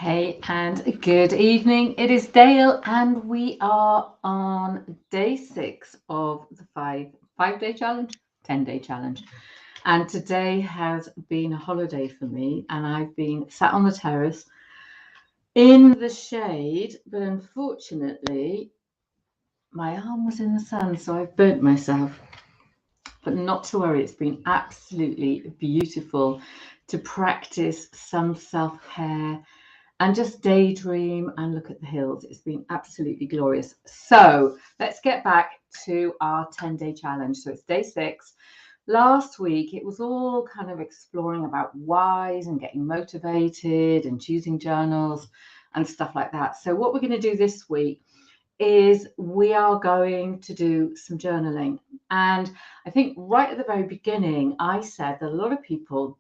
Hey and good evening. It is Dale, and we are on day 6 of the five-day challenge, 10-day challenge. And today has been a holiday for me, and I've been sat on the terrace in the shade, but unfortunately, my arm was in the sun, so I've burnt myself. But not to worry, it's been absolutely beautiful to practice some self-care and just daydream and look at the hills. It's been absolutely glorious. So let's get back to our 10-day challenge. So it's day 6. Last week, it was all kind of exploring about whys and getting motivated and choosing journals and stuff like that. So what we're going to do this week is we are going to do some journaling. And I think right at the very beginning, I said that a lot of people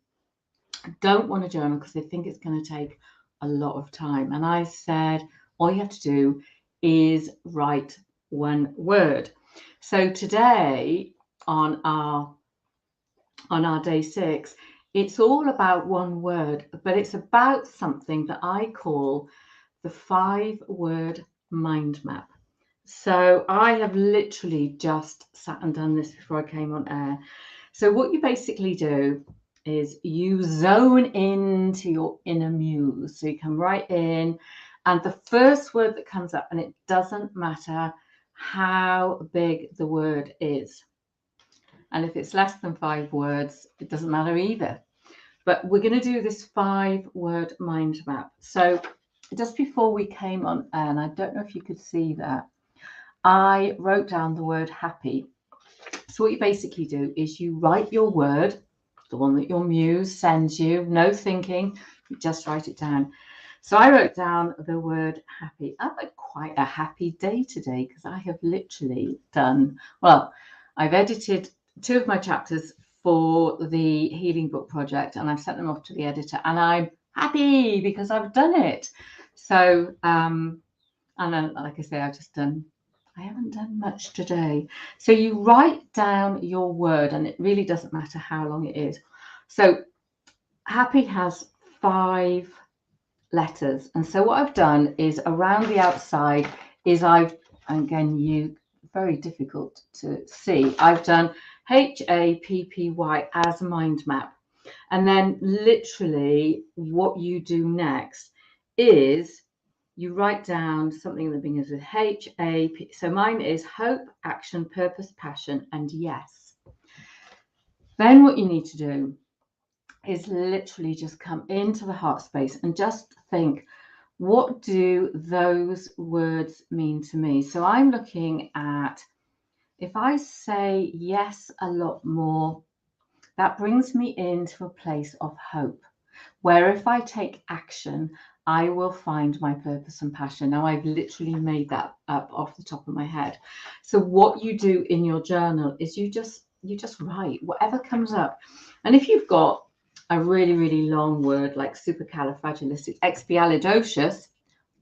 don't want to journal because they think it's going to take a lot of time. And I said, all you have to do is write one word. So today on our day 6, it's all about one word, but it's about something that I call the 5-word mind map. So I have literally just sat and done this before I came on air. So what you basically do is you zone into your inner muse. So you come right in, and the first word that comes up, and it doesn't matter how big the word is. And if it's less than 5 words, it doesn't matter either. But we're going to do this 5-word mind map. So just before we came on air, and I don't know if you could see that, I wrote down the word happy. So what you basically do is you write your word, the one that your muse sends you, no thinking, you just write it down. So I wrote down the word happy. I've had quite a happy day today because I have literally done, well, I've edited 2 of my chapters for the healing book project, and I've sent them off to the editor, and I'm happy because I've done it. So, and then, like I say, I haven't done much today. So you write down your word, and it really doesn't matter how long it is. So happy has 5 letters. And so what I've done is around the outside is very difficult to see. I've done HAPPY as mind map. And then literally what you do next is you write down something that begins with HAP. So mine is hope, action, purpose, passion, and yes. Then what you need to do is literally just come into the heart space and just think, what do those words mean to me? So I'm looking at, if I say yes a lot more, that brings me into a place of hope, where if I take action, I will find my purpose and passion. Now, I've literally made that up off the top of my head. So what you do in your journal is you just write whatever comes up. And if you've got a really, really long word like supercalifragilisticexpialidocious,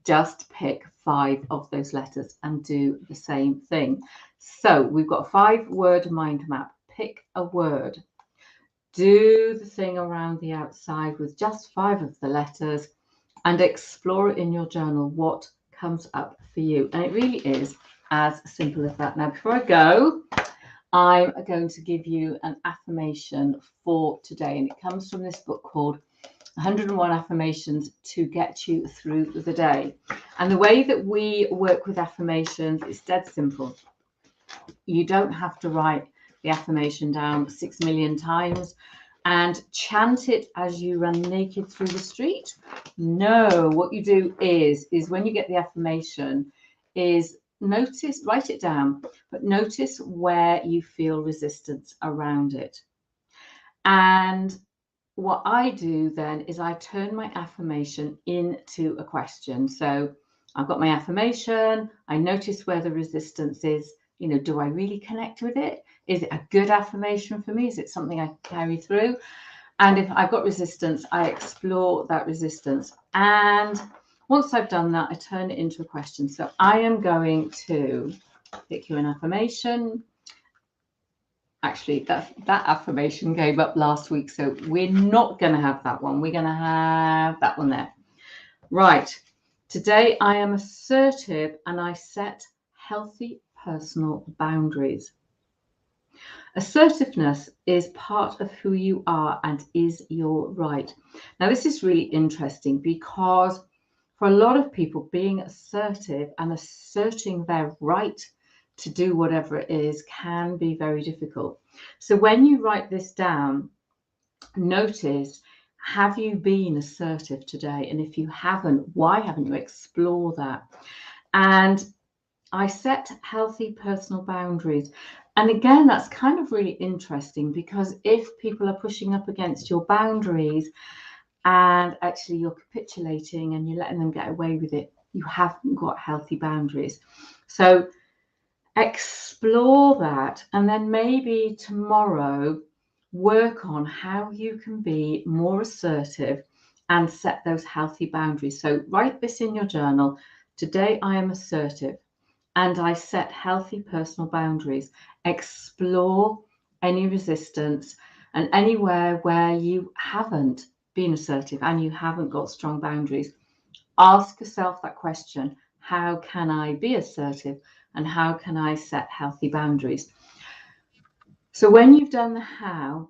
just pick 5 of those letters and do the same thing. So we've got a 5-word mind map. Pick a word. Do the thing around the outside with just 5 of the letters and explore it in your journal what comes up for you. And it really is as simple as that. Now, before I go, I'm going to give you an affirmation for today. And it comes from this book called 101 Affirmations to Get You Through the Day. And the way that we work with affirmations is dead simple. You don't have to write the affirmation down 6 million times and chant it as you run naked through the street. No, what you do is when you get the affirmation is write it down, but notice where you feel resistance around it. And what I do then is I turn my affirmation into a question. So I've got my affirmation, I notice where the resistance is. Do I really connect with it? Is it a good affirmation for me? Is it something I carry through? And if I've got resistance, I explore that resistance. And once I've done that, I turn it into a question. So I am going to pick you an affirmation. Actually, that affirmation came up last week, so we're not going to have that one. We're going to have that one there. Right. Today I am assertive and I set healthy personal boundaries. Assertiveness is part of who you are and is your right. Now, this is really interesting because for a lot of people, being assertive and asserting their right to do whatever it is can be very difficult. So, when you write this down, notice, have you been assertive today? And if you haven't, why haven't you? Explore that. And I set healthy personal boundaries. And again, that's kind of really interesting because if people are pushing up against your boundaries and actually you're capitulating and you're letting them get away with it, you haven't got healthy boundaries. So explore that, and then maybe tomorrow work on how you can be more assertive and set those healthy boundaries. So write this in your journal. Today I am assertive and I set healthy personal boundaries. Explore any resistance and anywhere where you haven't been assertive and you haven't got strong boundaries. Ask yourself that question: how can I be assertive and how can I set healthy boundaries? So when you've done the how,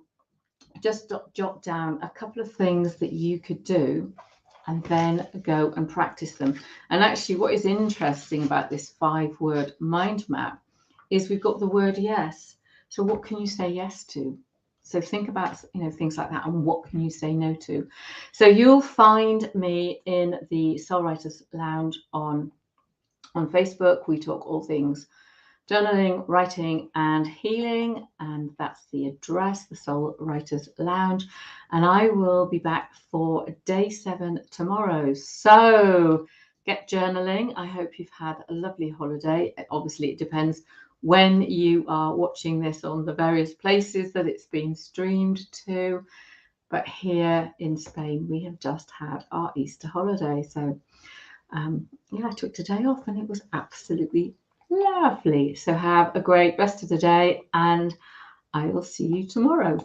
just jot down a couple of things that you could do and then go and practice them. And actually, what is interesting about this 5-word mind map is we've got the word yes. So what can you say yes to? So think about, things like that, and what can you say no to? So you'll find me in the Soul Writers Lounge on Facebook. We talk all things journaling, writing, and healing, and that's the address, the Soul Writers Lounge. And I will be back for day 7 tomorrow. So get journaling. I hope you've had a lovely holiday. Obviously, it depends when you are watching this on the various places that it's been streamed to. But here in Spain, we have just had our Easter holiday. So I took today off and it was absolutely lovely. So have a great rest of the day and I will see you tomorrow.